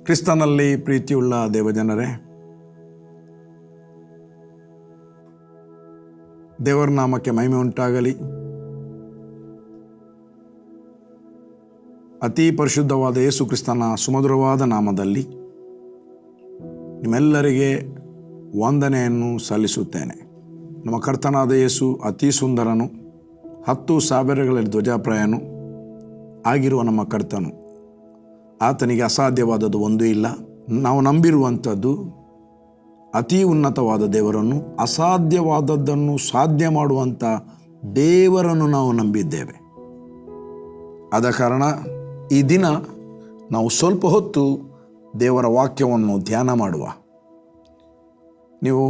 ಕ್ರಿಸ್ತನಲ್ಲಿ ಪ್ರೀತಿಯುಳ್ಳ ದೇವಜನರೇ, ದೇವರ ನಾಮಕ್ಕೆ ಮಹಿಮೆ ಉಂಟಾಗಲಿ. ಅತಿ ಪರಿಶುದ್ಧವಾದ ಯೇಸು ಕ್ರಿಸ್ತನ ಸುಮಧುರವಾದ ನಾಮದಲ್ಲಿ ನಿಮ್ಮೆಲ್ಲರಿಗೆ ವಂದನೆಯನ್ನು ಸಲ್ಲಿಸುತ್ತೇನೆ. ನಮ್ಮ ಕರ್ತನಾದ ಯೇಸು ಅತಿ ಸುಂದರನು, 10,000ಗಳಲ್ಲಿ ಧ್ವಜಪ್ರಾಯನು ಆಗಿರುವ ನಮ್ಮ ಕರ್ತನು. ಆತನಿಗೆ ಅಸಾಧ್ಯವಾದದ್ದು ಒಂದೂ ಇಲ್ಲ. ನಾವು ನಂಬಿರುವಂಥದ್ದು ಅತಿ ಉನ್ನತವಾದ ದೇವರನ್ನು, ಅಸಾಧ್ಯವಾದದ್ದನ್ನು ಸಾಧ್ಯ ಮಾಡುವಂಥ ದೇವರನ್ನು ನಾವು ನಂಬಿದ್ದೇವೆ. ಆದ ಕಾರಣ ಈ ದಿನ ನಾವು ಸ್ವಲ್ಪ ಹೊತ್ತು ದೇವರ ವಾಕ್ಯವನ್ನು ಧ್ಯಾನ ಮಾಡುವ. ನೀವು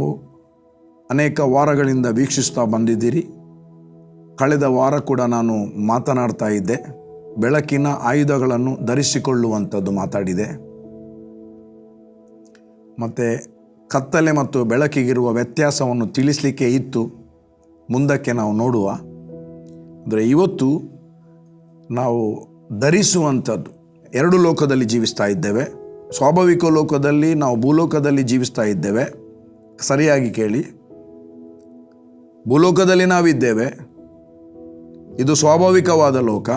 ಅನೇಕ ವಾರಗಳಿಂದ ವೀಕ್ಷಿಸ್ತಾ ಬಂದಿದ್ದೀರಿ. ಕಳೆದ ವಾರ ಕೂಡ ನಾನು ಮಾತನಾಡ್ತಾ ಇದ್ದೆ, ಬೆಳಕಿನ ಆಯುಧಗಳನ್ನು ಧರಿಸಿಕೊಳ್ಳುವಂಥದ್ದು ಮಾತಾಡಿದೆ. ಮತ್ತು ಕತ್ತಲೆ ಮತ್ತು ಬೆಳಕಿಗಿರುವ ವ್ಯತ್ಯಾಸವನ್ನು ತಿಳಿಸಲಿಕ್ಕೆ ಇತ್ತು. ಮುಂದಕ್ಕೆ ನಾವು ನೋಡುವ. ಅಂದರೆ ಇವತ್ತು ನಾವು ಧರಿಸುವಂಥದ್ದು, ಎರಡು ಲೋಕದಲ್ಲಿ ಜೀವಿಸ್ತಾ ಇದ್ದೇವೆ. ಸ್ವಾಭಾವಿಕ ಲೋಕದಲ್ಲಿ, ನಾವು ಭೂಲೋಕದಲ್ಲಿ ಜೀವಿಸ್ತಾ ಇದ್ದೇವೆ. ಸರಿಯಾಗಿ ಕೇಳಿ, ಭೂಲೋಕದಲ್ಲಿ ನಾವಿದ್ದೇವೆ. ಇದು ಸ್ವಾಭಾವಿಕವಾದ ಲೋಕ.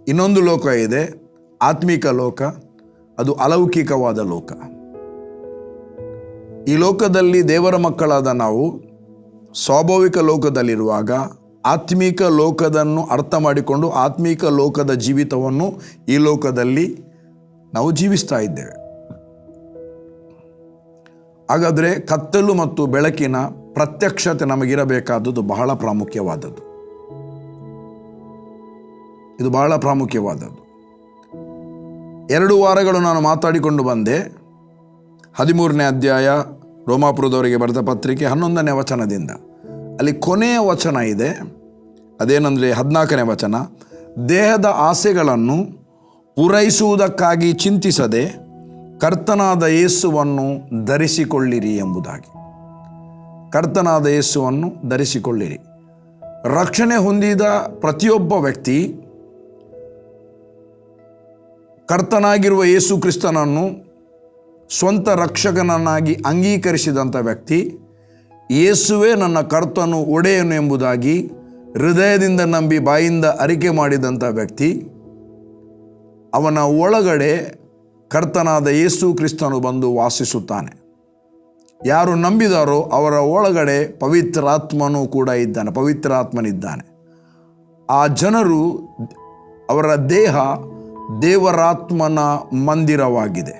ಇನ್ನೊಂದು ಲೋಕ ಇದೆ, ಆತ್ಮಿಕ ಲೋಕ. ಅದು ಅಲೌಕಿಕವಾದ ಲೋಕ. ಈ ಲೋಕದಲ್ಲಿ ದೇವರ ಮಕ್ಕಳಾದ ನಾವು ಸ್ವಾಭಾವಿಕ ಲೋಕದಲ್ಲಿರುವಾಗ ಆತ್ಮಿಕ ಲೋಕದನ್ನು ಅರ್ಥ ಮಾಡಿಕೊಂಡು ಆತ್ಮಿಕ ಲೋಕದ ಜೀವಿತವನ್ನು ಈ ಲೋಕದಲ್ಲಿ ನಾವು ಜೀವಿಸ್ತಾ ಇದ್ದೇವೆ. ಹಾಗಾದರೆ ಕತ್ತಲು ಮತ್ತು ಬೆಳಕಿನ ಪ್ರತ್ಯಕ್ಷತೆ ನಮಗಿರಬೇಕಾದದ್ದು ಬಹಳ ಪ್ರಾಮುಖ್ಯವಾದದ್ದು. ಇದು ಬಹಳ ಪ್ರಾಮುಖ್ಯವಾದದ್ದು. 2 ವಾರಗಳು ನಾನು ಮಾತಾಡಿಕೊಂಡು ಬಂದೆ. 13ನೇ ಅಧ್ಯಾಯ ರೋಮಾಪುರದವರಿಗೆ ಬರೆದ ಪತ್ರಿಕೆ 11ನೇ ವಚನದಿಂದ. ಅಲ್ಲಿ ಕೊನೆಯ ವಚನ ಇದೆ. ಅದೇನೆಂದರೆ 14ನೇ ವಚನ, ದೇಹದ ಆಸೆಗಳನ್ನು ಪೂರೈಸುವುದಕ್ಕಾಗಿ ಚಿಂತಿಸದೆ ಕರ್ತನಾದ ಯೇಸುವನ್ನು ಧರಿಸಿಕೊಳ್ಳಿರಿ ಎಂಬುದಾಗಿ. ಕರ್ತನಾದ ಯೇಸುವನ್ನು ಧರಿಸಿಕೊಳ್ಳಿರಿ. ರಕ್ಷಣೆ ಹೊಂದಿದ ಪ್ರತಿಯೊಬ್ಬ ವ್ಯಕ್ತಿ ಕರ್ತನಾಗಿರುವ ಯೇಸು ಕ್ರಿಸ್ತನನ್ನು ಸ್ವಂತ ರಕ್ಷಕನನ್ನಾಗಿ ಅಂಗೀಕರಿಸಿದಂಥ ವ್ಯಕ್ತಿ, ಯೇಸುವೇ ನನ್ನ ಕರ್ತನು ಒಡೆಯನು ಎಂಬುದಾಗಿ ಹೃದಯದಿಂದ ನಂಬಿ ಬಾಯಿಂದ ಅರಿಕೆ ಮಾಡಿದಂಥ ವ್ಯಕ್ತಿ, ಅವನ ಒಳಗಡೆ ಕರ್ತನಾದ ಯೇಸು ಕ್ರಿಸ್ತನು ಬಂದು ವಾಸಿಸುತ್ತಾನೆ. ಯಾರು ನಂಬಿದಾರೋ ಅವರ ಒಳಗಡೆ ಪವಿತ್ರಾತ್ಮನೂ ಕೂಡ ಇದ್ದಾನೆ, ಪವಿತ್ರಾತ್ಮನಿದ್ದಾನೆ. ಆ ಜನರು, ಅವರ ದೇಹ ದೇವರಾತ್ಮನ ಮಂದಿರವಾಗಿದೆ.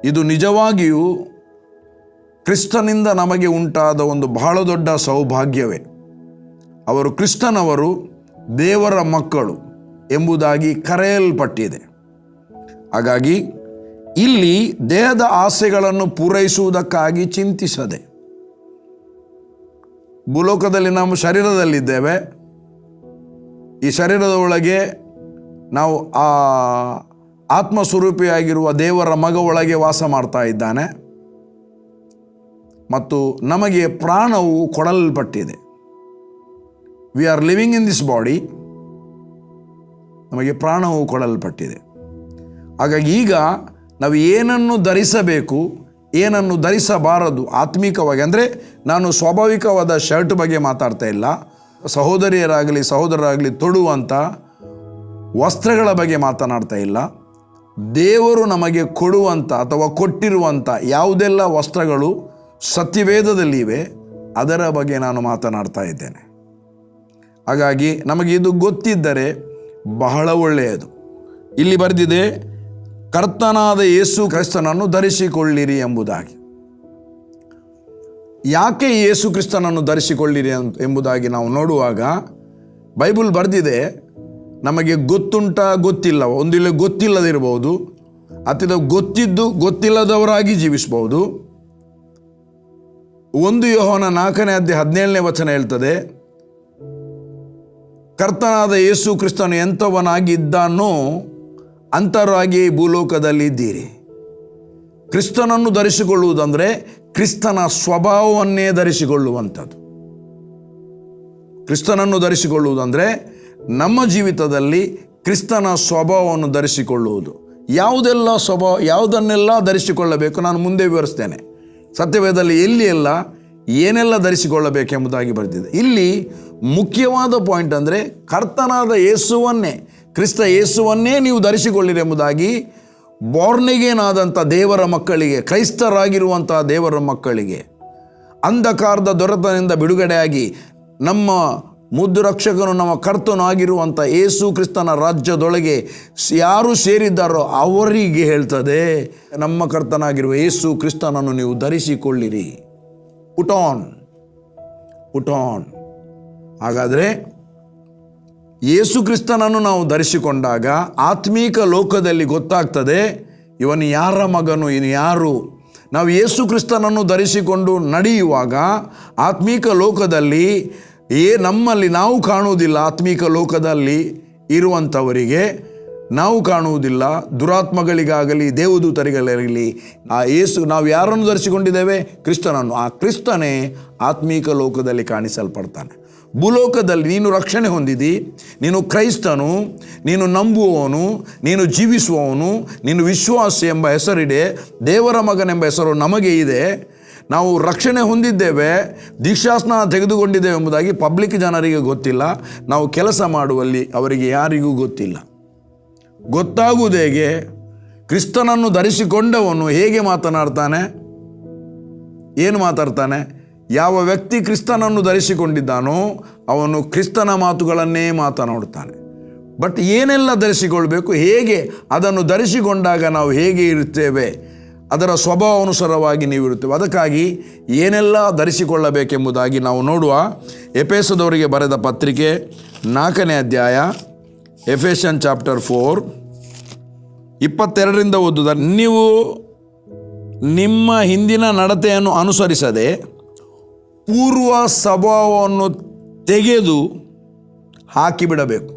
ಇದು ನಿಜವಾಗಿಯೂ ಕ್ರಿಸ್ತನಿಂದ ನಮಗೆ ಉಂಟಾದ ಒಂದು ಬಹಳ ದೊಡ್ಡ ಸೌಭಾಗ್ಯವೇ. ಅವರು ಕ್ರಿಸ್ತನವರು, ದೇವರ ಮಕ್ಕಳು ಎಂಬುದಾಗಿ ಕರೆಯಲ್ಪಟ್ಟಿದೆ. ಹಾಗಾಗಿ ಇಲ್ಲಿ ದೇಹದ ಆಸೆಗಳನ್ನು ಪೂರೈಸುವುದಕ್ಕಾಗಿ ಚಿಂತಿಸದೆ, ಭೂಲೋಕದಲ್ಲಿ ನಾವು ಶರೀರದಲ್ಲಿದ್ದೇವೆ. ಈ ಶರೀರದ ಒಳಗೆ ನಾವು ಆ ಆತ್ಮಸ್ವರೂಪಿಯಾಗಿರುವ ದೇವರ ಮಗ ಒಳಗೆ ವಾಸ ಮಾಡ್ತಾ ಇದ್ದಾನೆ. ಮತ್ತು ನಮಗೆ ಪ್ರಾಣವು ಕೊಡಲ್ಪಟ್ಟಿದೆ. We are living in this body. ನಮಗೆ ಪ್ರಾಣವು ಕೊಡಲ್ಪಟ್ಟಿದೆ. ಹಾಗಾಗಿ ಈಗ ನಾವು ಏನನ್ನು ಧರಿಸಬೇಕು, ಏನನ್ನು ಧರಿಸಬಾರದು ಆತ್ಮಿಕವಾಗಿ, ಅಂದರೆ ನಾನು ಸ್ವಾಭಾವಿಕವಾದ ಶರ್ಟ್ ಬಗ್ಗೆ ಮಾತಾಡ್ತಾ ಇಲ್ಲ. ಸಹೋದರಿಯರಾಗಲಿ ಸಹೋದರರಾಗಲಿ ತೊಡುವಂಥ ವಸ್ತ್ರಗಳ ಬಗ್ಗೆ ಮಾತನಾಡ್ತಾ ಇಲ್ಲ. ದೇವರು ನಮಗೆ ಕೊಡುವಂಥ ಅಥವಾ ಕೊಟ್ಟಿರುವಂಥ ಯಾವುದೆಲ್ಲ ವಸ್ತ್ರಗಳು ಸತ್ಯವೇದದಲ್ಲಿವೆ ಅದರ ಬಗ್ಗೆ ನಾನು ಮಾತನಾಡ್ತಾ ಇದ್ದೇನೆ. ಹಾಗಾಗಿ ನಮಗೆ ಇದು ಗೊತ್ತಿದ್ದರೆ ಬಹಳ ಒಳ್ಳೆಯದು. ಇಲ್ಲಿ ಬರೆದಿದೆ, ಕರ್ತನಾದ ಯೇಸು ಕ್ರಿಸ್ತನನ್ನು ಧರಿಸಿಕೊಳ್ಳಿರಿ ಎಂಬುದಾಗಿ. ಯಾಕೆ ಯೇಸು ಕ್ರಿಸ್ತನನ್ನು ಧರಿಸಿಕೊಳ್ಳಿರಿ ಎಂಬುದಾಗಿ ನಾವು ನೋಡುವಾಗ ಬೈಬಲ್ ಬರೆದಿದೆ, ನಮಗೆ ಗೊತ್ತುಂಟಾ ಗೊತ್ತಿಲ್ಲ, ಒಂದಿಲ್ಲ ಗೊತ್ತಿಲ್ಲದಿರಬಹುದು, ಅಥವಾ ಗೊತ್ತಿದ್ದು ಗೊತ್ತಿಲ್ಲದವರಾಗಿ ಜೀವಿಸಬಹುದು. 1 ಯೋಹಾನ 4ನೇ ಅಧ್ಯಾಯ 17ನೇ ವಚನ ಹೇಳ್ತದೆ, ಕರ್ತನಾದ ಯೇಸು ಕ್ರಿಸ್ತನು ಎಂಥವನಾಗಿದ್ದಾನೋ ಅಂಥವರಾಗಿ ಭೂಲೋಕದಲ್ಲಿ ಇದ್ದೀರಿ. ಕ್ರಿಸ್ತನನ್ನು ಧರಿಸಿಕೊಳ್ಳುವುದಂದರೆ ಕ್ರಿಸ್ತನ ಸ್ವಭಾವವನ್ನೇ ಧರಿಸಿಕೊಳ್ಳುವಂಥದ್ದು. ಕ್ರಿಸ್ತನನ್ನು ಧರಿಸಿಕೊಳ್ಳುವುದಂದರೆ ನಮ್ಮ ಜೀವಿತದಲ್ಲಿ ಕ್ರಿಸ್ತನ ಸ್ವಭಾವವನ್ನು ಧರಿಸಿಕೊಳ್ಳುವುದು. ಯಾವುದೆಲ್ಲ ಸ್ವಭಾವ, ಯಾವುದನ್ನೆಲ್ಲ ಧರಿಸಿಕೊಳ್ಳಬೇಕು ನಾನು ಮುಂದೆ ವಿವರಿಸ್ತೇನೆ. ಸತ್ಯವೇದದಲ್ಲಿ ಎಲ್ಲಿ ಎಲ್ಲ ಏನೆಲ್ಲ ಧರಿಸಿಕೊಳ್ಳಬೇಕೆಂಬುದಾಗಿ ಬರೆದಿದೆ. ಇಲ್ಲಿ ಮುಖ್ಯವಾದ ಪಾಯಿಂಟ್ ಅಂದರೆ ಕರ್ತನಾದ ಯೇಸುವನ್ನೇ, ಕ್ರಿಸ್ತ ಯೇಸುವನ್ನೇ ನೀವು ಧರಿಸಿಕೊಳ್ಳಿರಿ ಎಂಬುದಾಗಿ ಬಾರ್ನ್ ಆದಂಥ ದೇವರ ಮಕ್ಕಳಿಗೆ, ಕ್ರೈಸ್ತರಾಗಿರುವಂಥ ದೇವರ ಮಕ್ಕಳಿಗೆ ಅಂಧಕಾರದ ದೊರೆತನದಿಂದ ಬಿಡುಗಡೆಯಾಗಿ ನಮ್ಮ ಮುದ್ದು ರಕ್ಷಕನು ನಮ್ಮ ಕರ್ತನು ಆಗಿರುವಂಥ ಯೇಸು ಕ್ರಿಸ್ತನ ರಾಜ್ಯದೊಳಗೆ ಯಾರು ಸೇರಿದ್ದಾರೋ ಅವರಿಗೆ ಹೇಳ್ತದೆ, ನಮ್ಮ ಕರ್ತನಾಗಿರುವ ಯೇಸು ಕ್ರಿಸ್ತನನ್ನು ನೀವು ಧರಿಸಿಕೊಳ್ಳಿರಿ. Put on. ಹಾಗಾದರೆ ಯೇಸು ಕ್ರಿಸ್ತನನ್ನು ನಾವು ಧರಿಸಿಕೊಂಡಾಗ ಆತ್ಮೀಕ ಲೋಕದಲ್ಲಿ ಗೊತ್ತಾಗ್ತದೆ ಇವನು ಯಾರ ಮಗನು, ಇವನು ಯಾರು. ನಾವು ಯೇಸು ಕ್ರಿಸ್ತನನ್ನು ಧರಿಸಿಕೊಂಡು ನಡೆಯುವಾಗ ಆತ್ಮೀಕ ಲೋಕದಲ್ಲಿ ನಮ್ಮಲ್ಲಿ ನಾವು ಕಾಣುವುದಿಲ್ಲ. ಆತ್ಮೀಕ ಲೋಕದಲ್ಲಿ ಇರುವಂಥವರಿಗೆ ನಾವು ಕಾಣುವುದಿಲ್ಲ. ದುರಾತ್ಮಗಳಿಗಾಗಲಿ ದೇವದೂತರಿಗಾಗಲಿ ನಾವು ಯಾರನ್ನು ಧರಿಸಿಕೊಂಡಿದ್ದೇವೆ? ಕ್ರಿಸ್ತನನ್ನು. ಆ ಕ್ರಿಸ್ತನೇ ಆತ್ಮೀಕ ಲೋಕದಲ್ಲಿ ಕಾಣಿಸಲ್ಪಡ್ತಾನೆ. ಭೂಲೋಕದಲ್ಲಿ ನೀನು ರಕ್ಷಣೆ ಹೊಂದಿದಿ, ನೀನು ಕ್ರೈಸ್ತನು, ನೀನು ನಂಬುವವನು, ನೀನು ಜೀವಿಸುವವನು, ನೀನು ವಿಶ್ವಾಸಿ ಎಂಬ ಹೆಸರಿದೆ, ದೇವರ ಮಗನೆಂಬ ಹೆಸರು ನಮಗೆ ಇದೆ. ನಾವು ರಕ್ಷಣೆ ಹೊಂದಿದ್ದೇವೆ, ದೀಕ್ಷಾಸ್ನಾನ ತೆಗೆದುಕೊಂಡಿದ್ದೇವೆ ಎಂಬುದಾಗಿ ಪಬ್ಲಿಕ್ ಜನರಿಗೆ ಗೊತ್ತಿಲ್ಲ. ನಾವು ಕೆಲಸ ಮಾಡುವಲ್ಲಿ ಅವರಿಗೆ ಯಾರಿಗೂ ಗೊತ್ತಿಲ್ಲ. ಗೊತ್ತಾಗುವುದು ಹೇಗೆ? ಕ್ರಿಸ್ತನನ್ನು ಧರಿಸಿಕೊಂಡವನು ಹೇಗೆ ಮಾತನಾಡ್ತಾನೆ, ಏನು ಮಾತಾಡ್ತಾನೆ? ಯಾವ ವ್ಯಕ್ತಿ ಕ್ರಿಸ್ತನನ್ನು ಧರಿಸಿಕೊಂಡಿದ್ದಾನೋ ಅವನು ಕ್ರಿಸ್ತನ ಮಾತುಗಳನ್ನೇ ಮಾತನಾಡುತ್ತಾನೆ. ಬಟ್ ಏನೆಲ್ಲ ಧರಿಸಿಕೊಳ್ಬೇಕು, ಹೇಗೆ ಅದನ್ನು ಧರಿಸಿಕೊಂಡಾಗ ನಾವು ಹೇಗೆ ಇರುತ್ತೇವೆ, ಅದರ ಸ್ವಭಾವಾನುಸಾರವಾಗಿ ನೀವು ಇರುತ್ತೇವೆ. ಅದಕ್ಕಾಗಿ ಏನೆಲ್ಲ ಧರಿಸಿಕೊಳ್ಳಬೇಕೆಂಬುದಾಗಿ ನಾವು ನೋಡುವ. ಎಫೆಸದವರಿಗೆ ಬರೆದ ಪತ್ರಿಕೆ 4ನೇ ಅಧ್ಯಾಯ, ಎಫೆಷನ್ ಚಾಪ್ಟರ್ 4 22ರಿಂದ ಓದುದ. ನೀವು ನಿಮ್ಮ ಹಿಂದಿನ ನಡತೆಯನ್ನು ಅನುಸರಿಸದೆ ಪೂರ್ವ ಸ್ವಭಾವವನ್ನು ತೆಗೆದು ಹಾಕಿಬಿಡಬೇಕು.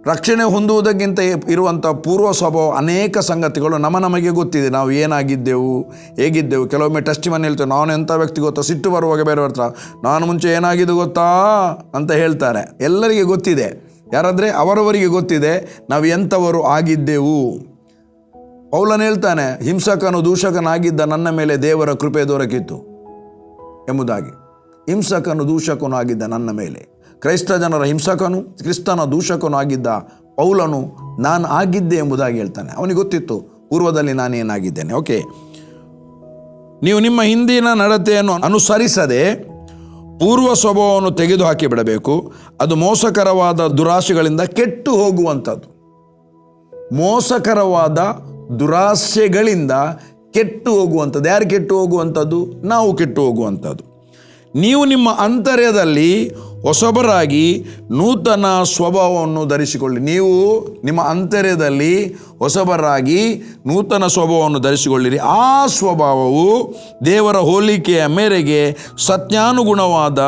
ರಕ್ಷಣೆ ಹೊಂದುವುದಕ್ಕಿಂತ ಇರುವಂಥ ಪೂರ್ವ ಸ್ವಭಾವ ಅನೇಕ ಸಂಗತಿಗಳು ನಮಗೆ ಗೊತ್ತಿದೆ. ನಾವು ಏನಾಗಿದ್ದೆವು, ಹೇಗಿದ್ದೆವು. ಕೆಲವೊಮ್ಮೆ ಟೆಸ್ಟಿಮನಿ ಹೇಳ್ತೇವೆ, ನಾನು ಎಂಥ ವ್ಯಕ್ತಿ ಗೊತ್ತಾ, ಸಿಟ್ಟು ಬರುವಾಗ ಬೇರೆ ಬರ್ತಾ, ನಾನು ಮುಂಚೆ ಏನಾಗಿದ್ದು ಗೊತ್ತಾ ಅಂತ ಹೇಳ್ತಾರೆ. ಎಲ್ಲರಿಗೆ ಗೊತ್ತಿದೆ. ಯಾರಾದರೆ ಅವರವರಿಗೆ ಗೊತ್ತಿದೆ ನಾವು ಎಂಥವರು ಆಗಿದ್ದೆವು. ಪೌಲನು ಹೇಳ್ತಾನೆ, ಹಿಂಸಕನು ದೂಷಕನಾಗಿದ್ದ ನನ್ನ ಮೇಲೆ ದೇವರ ಕೃಪೆ ದೊರಕಿತ್ತು ಎಂಬುದಾಗಿ. ಹಿಂಸಕನು ದೂಷಕನು ಆಗಿದ್ದ ನನ್ನ ಮೇಲೆ, ಕ್ರೈಸ್ತ ಜನರ ಹಿಂಸಕನು, ಕ್ರಿಸ್ತನ ದೂಷಕನು ಆಗಿದ್ದ ಪೌಲನು ನಾನು ಆಗಿದ್ದೆ ಎಂಬುದಾಗಿ ಹೇಳ್ತಾನೆ. ಅವನಿಗೆ ಗೊತ್ತಿತ್ತು ಪೂರ್ವದಲ್ಲಿ ನಾನೇನಾಗಿದ್ದೇನೆ. ಓಕೆ, ನೀವು ನಿಮ್ಮ ಹಿಂದಿನ ನಡತೆಯನ್ನು ಅನುಸರಿಸದೆ ಪೂರ್ವ ಸ್ವಭಾವವನ್ನು ತೆಗೆದು ಹಾಕಿಬಿಡಬೇಕು. ಅದು ಮೋಸಕರವಾದ ದುರಾಶೆಗಳಿಂದ ಕೆಟ್ಟು ಹೋಗುವಂಥದ್ದು. ಮೋಸಕರವಾದ ದುರಾಶೆಗಳಿಂದ ಕೆಟ್ಟು ಹೋಗುವಂಥದ್ದು. ಯಾರು ಕೆಟ್ಟು ಹೋಗುವಂಥದ್ದು? ನಾವು ಕೆಟ್ಟು ಹೋಗುವಂಥದ್ದು. ನೀವು ನಿಮ್ಮ ಅಂತರ್ಯದಲ್ಲಿ ಹೊಸಬರಾಗಿ ನೂತನ ಸ್ವಭಾವವನ್ನು ಧರಿಸಿಕೊಳ್ಳಿ. ನೀವು ನಿಮ್ಮ ಅಂತರ್ಯದಲ್ಲಿ ಹೊಸಬರಾಗಿ ನೂತನ ಸ್ವಭಾವವನ್ನು ಧರಿಸಿಕೊಳ್ಳಿರಿ. ಆ ಸ್ವಭಾವವು ದೇವರ ಹೋಲಿಕೆಯ ಮೇರೆಗೆ ಸತ್ಯಾನುಗುಣವಾದ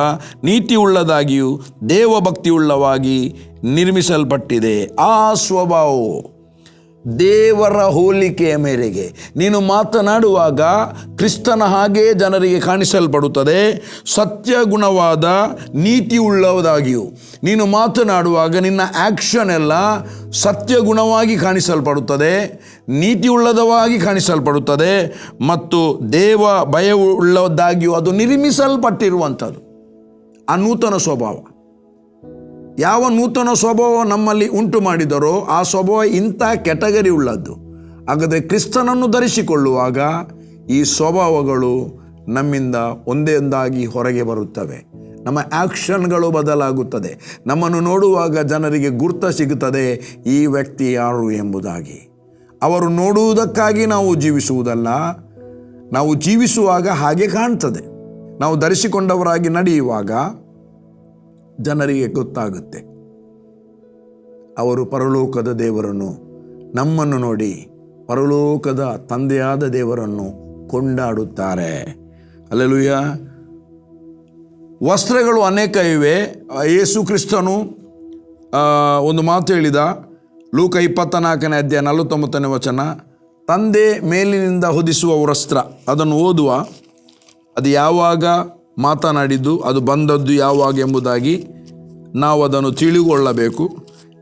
ನೀತಿಯುಳ್ಳದಾಗಿಯೂ ದೇವಭಕ್ತಿಯುಳ್ಳವಾಗಿ ನಿರ್ಮಿಸಲ್ಪಟ್ಟಿದೆ. ಆ ಸ್ವಭಾವವು ದೇವರ ಹೋಲಿಕೆಯ ಮೇರೆಗೆ ನೀನು ಮಾತನಾಡುವಾಗ ಕ್ರಿಸ್ತನ ಹಾಗೆ ಜನರಿಗೆ ಕಾಣಿಸಲ್ಪಡುತ್ತದೆ. ಸತ್ಯಗುಣವಾದ ನೀತಿಯುಳ್ಳದಾಗಿಯೂ ನೀನು ಮಾತನಾಡುವಾಗ ನಿನ್ನ ಆ್ಯಕ್ಷನ್ ಎಲ್ಲ ಸತ್ಯಗುಣವಾಗಿ ಕಾಣಿಸಲ್ಪಡುತ್ತದೆ, ನೀತಿಯುಳ್ಳದವಾಗಿ ಕಾಣಿಸಲ್ಪಡುತ್ತದೆ ಮತ್ತು ದೇವ ಭಯವುಳ್ಳದಾಗಿಯೂ ಅದು ನಿರ್ಮಿಸಲ್ಪಟ್ಟಿರುವಂಥದ್ದು. ಆ ನೂತನ ಸ್ವಭಾವ, ಯಾವ ನೂತನ ಸ್ವಭಾವ ನಮ್ಮಲ್ಲಿ ಉಂಟು ಮಾಡಿದರೋ ಆ ಸ್ವಭಾವ ಇಂಥ ಕೆಟಗರಿ ಉಳ್ಳದ್ದು. ಹಾಗಾದರೆ ಕ್ರಿಸ್ತನನ್ನು ಧರಿಸಿಕೊಳ್ಳುವಾಗ ಈ ಸ್ವಭಾವಗಳು ನಮ್ಮಿಂದ ಒಂದೊಂದಾಗಿ ಹೊರಗೆ ಬರುತ್ತವೆ. ನಮ್ಮ ಆ್ಯಕ್ಷನ್ಗಳು ಬದಲಾಗುತ್ತದೆ. ನಮ್ಮನ್ನು ನೋಡುವಾಗ ಜನರಿಗೆ ಗುರ್ತ ಸಿಗುತ್ತದೆ ಈ ವ್ಯಕ್ತಿ ಯಾರು ಎಂಬುದಾಗಿ. ಅವರು ನೋಡುವುದಕ್ಕಾಗಿ ನಾವು ಜೀವಿಸುವುದಲ್ಲ, ನಾವು ಜೀವಿಸುವಾಗ ಹಾಗೆ ಕಾಣ್ತದೆ. ನಾವು ಧರಿಸಿಕೊಂಡವರಾಗಿ ನಡೆಯುವಾಗ ಜನರಿಗೆ ಗೊತ್ತಾಗುತ್ತೆ ಅವರು ಪರಲೋಕದ ದೇವರನ್ನು, ನಮ್ಮನ್ನು ನೋಡಿ ಪರಲೋಕದ ತಂದೆಯಾದ ದೇವರನ್ನು ಕೊಂಡಾಡುತ್ತಾರೆ. ಹಲ್ಲೆಲೂಯಾ. ವಸ್ತ್ರಗಳು ಅನೇಕ ಇವೆ. ಯೇಸು ಕ್ರಿಸ್ತನು ಒಂದು ಮಾತು ಹೇಳಿದ, ಲೂಕ 24ನೇ ಅಧ್ಯಾಯ 49ನೇ ವಚನ, ತಂದೆ ಮೇಲಿನಿಂದ ಹೊದಿಸುವ ವಸ್ತ್ರ. ಅದನ್ನು ಓದುವ, ಅದು ಯಾವಾಗ ಮಾತನಾಡಿದ್ದು, ಅದು ಬಂದದ್ದು ಯಾವಾಗ ಎಂಬುದಾಗಿ ನಾವು ಅದನ್ನು ತಿಳಿದುಕೊಳ್ಳಬೇಕು.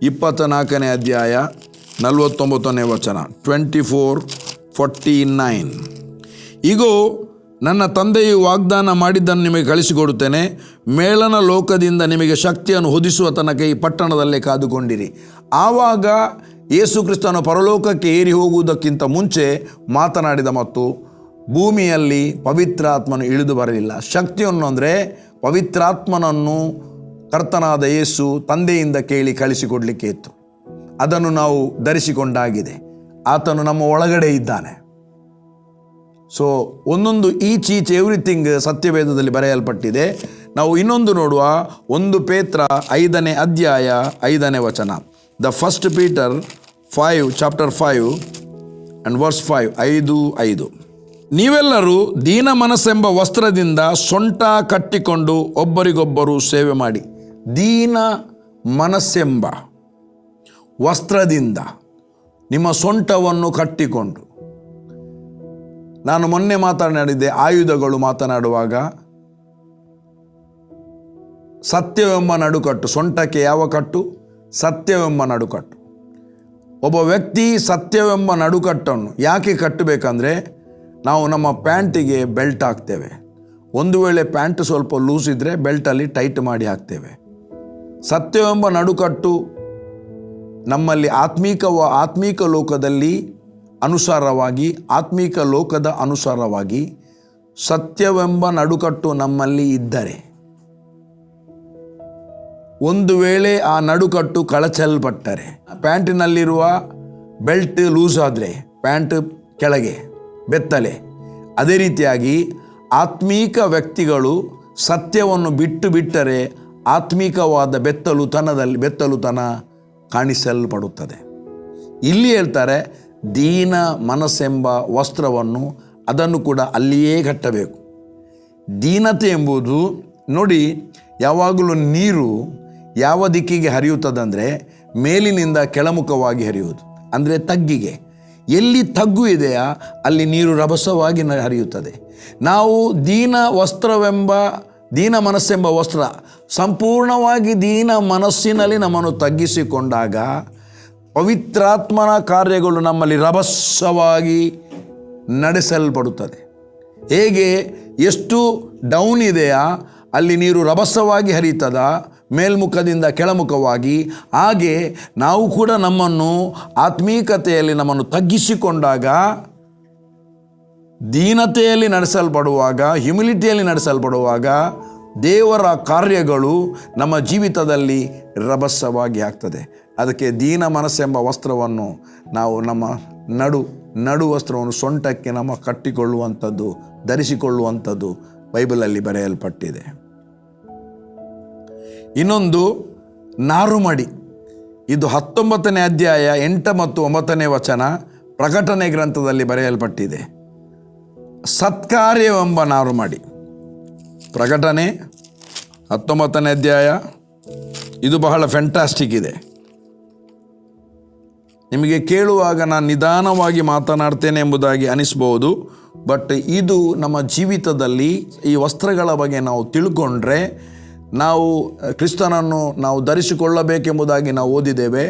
24ನೇ ಅಧ್ಯಾಯ 49ನೇ ವಚನ 24:49. ಈಗೋ ನನ್ನ ತಂದೆಯು ವಾಗ್ದಾನ ಮಾಡಿದ್ದನ್ನು ನಿಮಗೆ ಕಳಿಸಿಕೊಡುತ್ತೇನೆ. ಮೇಲನ ಲೋಕದಿಂದ ನಿಮಗೆ ಶಕ್ತಿಯನ್ನು ಹೊದಿಸುವ ತನಕ ಈ ಪಟ್ಟಣದಲ್ಲೇ ಕಾದುಕೊಂಡಿರಿ. ಆವಾಗ ಯೇಸು ಕ್ರಿಸ್ತನು ಪರಲೋಕಕ್ಕೆ ಏರಿ ಹೋಗುವುದಕ್ಕಿಂತ ಮುಂಚೆ ಮಾತನಾಡಿದ ಮತ್ತು ಭೂಮಿಯಲ್ಲಿ ಪವಿತ್ರಾತ್ಮನು ಇಳಿದು ಬರಲಿಲ್ಲ. ಶಕ್ತಿಯನ್ನು ಅಂದರೆ ಪವಿತ್ರಾತ್ಮನನ್ನು ಕರ್ತನಾದ ಯೇಸು ತಂದೆಯಿಂದ ಕೇಳಿ ಕಳಿಸಿಕೊಡಲಿಕ್ಕೆ ಇತ್ತು. ಅದನ್ನು ನಾವು ಧರಿಸಿಕೊಂಡಾಗಿದೆ. ಆತನು ನಮ್ಮ ಒಳಗಡೆ ಇದ್ದಾನೆ. ಸೊ ಒಂದೊಂದು ಈಚ್ ಎವ್ರಿಥಿಂಗ್ ಸತ್ಯವೇದದಲ್ಲಿ ಬರೆಯಲ್ಪಟ್ಟಿದೆ. ನಾವು ಇನ್ನೊಂದು ನೋಡುವ 1 ಪೇತ್ರ 5ನೇ ಅಧ್ಯಾಯ 5ನೇ ವಚನ. The first Peter 5 chapter 5 and verse 5. ನೀವೆಲ್ಲರೂ ದೀನ ಮನಸ್ಸೆಂಬ ವಸ್ತ್ರದಿಂದ ಸೊಂಟ ಕಟ್ಟಿಕೊಂಡು ಒಬ್ಬರಿಗೊಬ್ಬರು ಸೇವೆ ಮಾಡಿ. ದೀನ ಮನಸ್ಸೆಂಬ ವಸ್ತ್ರದಿಂದ ನಿಮ್ಮ ಸೊಂಟವನ್ನು ಕಟ್ಟಿಕೊಂಡು. ನಾನು ಮೊನ್ನೆ ಮಾತನಾಡಿದ್ದೆ ಆಯುಧಗಳು ಮಾತನಾಡುವಾಗ ಸತ್ಯವೆಂಬ ನಡುಕಟ್ಟು. ಸೊಂಟಕ್ಕೆ ಯಾವ ಕಟ್ಟು? ಸತ್ಯವೆಂಬ ನಡುಕಟ್ಟು. ಒಬ್ಬ ವ್ಯಕ್ತಿ ಸತ್ಯವೆಂಬ ನಡುಕಟ್ಟನ್ನು ಯಾಕೆ ಕಟ್ಟಬೇಕಂದ್ರೆ, ನಾವು ನಮ್ಮ ಪ್ಯಾಂಟಿಗೆ ಬೆಲ್ಟ್ ಹಾಕ್ತೇವೆ. ಒಂದು ವೇಳೆ ಪ್ಯಾಂಟ್ ಸ್ವಲ್ಪ ಲೂಸ್ ಇದ್ದರೆ ಬೆಲ್ಟಲ್ಲಿ ಟೈಟ್ ಮಾಡಿ ಹಾಕ್ತೇವೆ. ಸತ್ಯವೆಂಬ ನಡುಕಟ್ಟು ನಮ್ಮಲ್ಲಿ ಆತ್ಮೀಕ ಲೋಕದಲ್ಲಿ ಆತ್ಮೀಕ ಲೋಕದ ಅನುಸಾರವಾಗಿ ಸತ್ಯವೆಂಬ ನಡುಕಟ್ಟು ನಮ್ಮಲ್ಲಿ ಇದ್ದರೆ, ಒಂದು ವೇಳೆ ಆ ನಡುಕಟ್ಟು ಕಳಚಲ್ಪಟ್ಟರೆ, ಪ್ಯಾಂಟಿನಲ್ಲಿರುವ ಬೆಲ್ಟ್ ಲೂಸ್ ಆದರೆ ಪ್ಯಾಂಟ್ ಕೆಳಗೆ ಬೆತ್ತಲೆ, ಅದೇ ರೀತಿಯಾಗಿ ಆತ್ಮೀಕ ವ್ಯಕ್ತಿಗಳು ಸತ್ಯವನ್ನು ಬಿಟ್ಟರೆ ಆತ್ಮೀಕವಾದ ಬೆತ್ತಲುತನ ಕಾಣಿಸಲ್ಪಡುತ್ತದೆ. ಇಲ್ಲಿ ಹೇಳ್ತಾರೆ, ದೀನ ಮನಸ್ಸೆಂಬ ವಸ್ತ್ರವನ್ನು ಅದನ್ನು ಕೂಡ ಅಲ್ಲಿಯೇ ಕಟ್ಟಬೇಕು. ದೀನತೆ ಎಂಬುದು ನೋಡಿ, ಯಾವಾಗಲೂ ನೀರು ಯಾವ ದಿಕ್ಕಿಗೆ ಹರಿಯುತ್ತದಂದರೆ ಮೇಲಿನಿಂದ ಕೆಳಮುಖವಾಗಿ ಹರಿಯುವುದು, ಅಂದರೆ ತಗ್ಗಿಗೆ. ಎಲ್ಲಿ ತಗ್ಗು ಇದೆಯಾ ಅಲ್ಲಿ ನೀರು ರಭಸವಾಗಿ ಹರಿಯುತ್ತದೆ. ನಾವು ದೀನ ಮನಸ್ಸೆಂಬ ವಸ್ತ್ರ ಸಂಪೂರ್ಣವಾಗಿ ದೀನ ಮನಸ್ಸಿನಲ್ಲಿ ನಮ್ಮನ್ನು ತಗ್ಗಿಸಿಕೊಂಡಾಗ ಪವಿತ್ರಾತ್ಮನ ಕಾರ್ಯಗಳು ನಮ್ಮಲ್ಲಿ ರಭಸವಾಗಿ ನಡೆಸಲ್ಪಡುತ್ತದೆ. ಹೇಗೆ ಎಷ್ಟು ಡೌನ್ ಇದೆಯಾ ಅಲ್ಲಿ ನೀರು ರಭಸವಾಗಿ ಹರಿಯುತ್ತದ ಮೇಲ್ಮುಖದಿಂದ ಕೆಳಮುಖವಾಗಿ, ಹಾಗೆ ನಾವು ಕೂಡ ನಮ್ಮನ್ನು ಆತ್ಮೀಕತೆಯಲ್ಲಿ ನಮ್ಮನ್ನು ತಗ್ಗಿಸಿಕೊಂಡಾಗ, ದೀನತೆಯಲ್ಲಿ ನಡೆಸಲ್ಪಡುವಾಗ, ಹ್ಯುಮಿಲಿಟಿಯಲ್ಲಿ ನಡೆಸಲ್ಪಡುವಾಗ ದೇವರ ಕಾರ್ಯಗಳು ನಮ್ಮ ಜೀವಿತದಲ್ಲಿ ರಭಸವಾಗಿ ಆಗ್ತದೆ. ಅದಕ್ಕೆ ದೀನ ಮನಸ್ಸೆಂಬ ವಸ್ತ್ರವನ್ನು ನಾವು ನಮ್ಮ ನಡು ವಸ್ತ್ರವನ್ನು ಸೊಂಟಕ್ಕೆ ನಮ್ಮ ಕಟ್ಟಿಕೊಳ್ಳುವಂಥದ್ದು, ಧರಿಸಿಕೊಳ್ಳುವಂಥದ್ದು ಬೈಬಲಲ್ಲಿ ಬರೆಯಲ್ಪಟ್ಟಿದೆ. ಇನ್ನೊಂದು ನಾರುಮಡಿ. ಇದು 19ನೇ ಅಧ್ಯಾಯ 8 ಮತ್ತು 9ನೇ ವಚನ ಪ್ರಕಟಣೆ ಗ್ರಂಥದಲ್ಲಿ ಬರೆಯಲ್ಪಟ್ಟಿದೆ. ಸತ್ಕಾರ್ಯವೆಂಬ ನಾರುಮಡಿ. ಪ್ರಕಟಣೆ 19ನೇ ಅಧ್ಯಾಯ. ಇದು ಬಹಳ ಫ್ಯಾಂಟಾಸ್ಟಿಕ್ ಇದೆ. ನಿಮಗೆ ಕೇಳುವಾಗ ನಾನು ನಿಧಾನವಾಗಿ ಮಾತನಾಡ್ತೇನೆ ಎಂಬುದಾಗಿ ಅನಿಸ್ಬೋದು. ಬಟ್ ಇದು ನಮ್ಮ ಜೀವಿತದಲ್ಲಿ ಈ ವಸ್ತ್ರಗಳ ಬಗ್ಗೆ ನಾವು ತಿಳ್ಕೊಂಡ್ರೆ, ನಾವು ಕ್ರಿಸ್ತನನ್ನು ನಾವು ಧರಿಸಿಕೊಳ್ಳಬೇಕೆಂಬುದಾಗಿ ನಾವು ಓದಿದ್ದೇವೆ.